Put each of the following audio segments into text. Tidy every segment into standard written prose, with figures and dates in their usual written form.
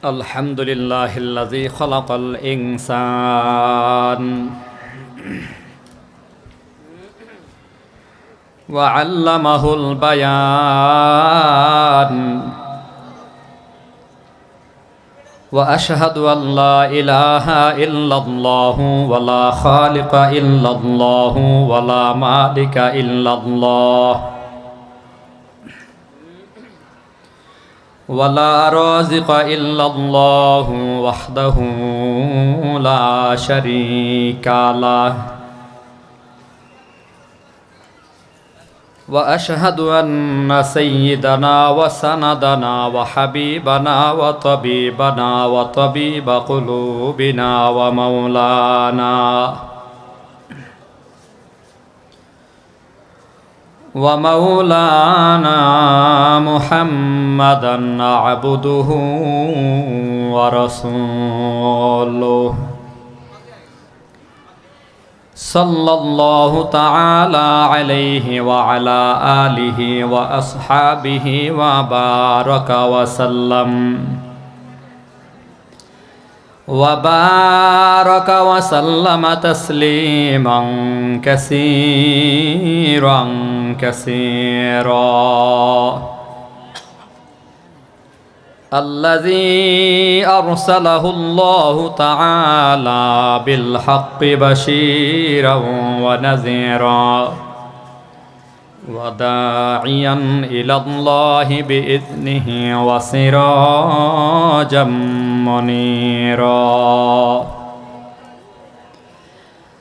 الحمد لله الذي خلق الإنسان وعلمه البيان وأشهد أن لا إله إلا الله ولا خالق إلا الله ولا مالك إلا الله ولا رازق إلا الله وحده لا شريك له وأشهد أن سيدنا وسندنا وحبيبنا وطبيبنا وطبيب قلوبنا ومولانا محمدا عبده ورسوله صلى الله تعالى عليه وعلى آله وأصحابه وبارك وسلم تسليما كثيرا الذي أرسله الله تعالى بالحق بشيرا ونذيرا وداعيا إلى الله بإذنه وسراجا منيرا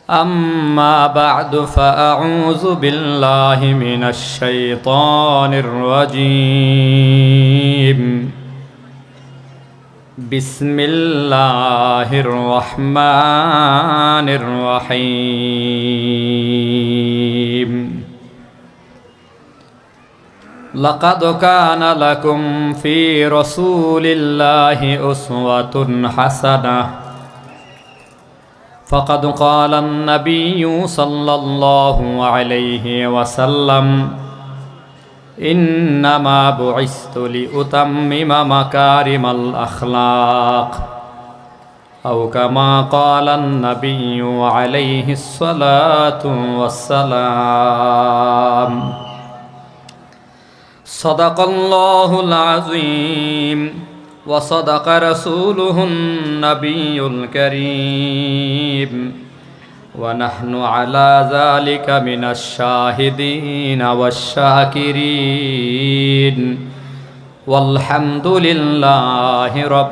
أما بعد فأعوذ بالله من الشيطان الرجيم بسم الله الرحمن الرحيم لقد كان لكم في رسول الله أسوة حسنة فقد قال النبي صلى الله عليه وسلم إنما بعثت لأتمم مكارم الأخلاق أو كما قال النبي عليه الصلاة والسلام صدق الله العظيم وصدق رسوله النبي الكريم ونحن على ذلك من الشاهدين والشاكرين والحمد لله رب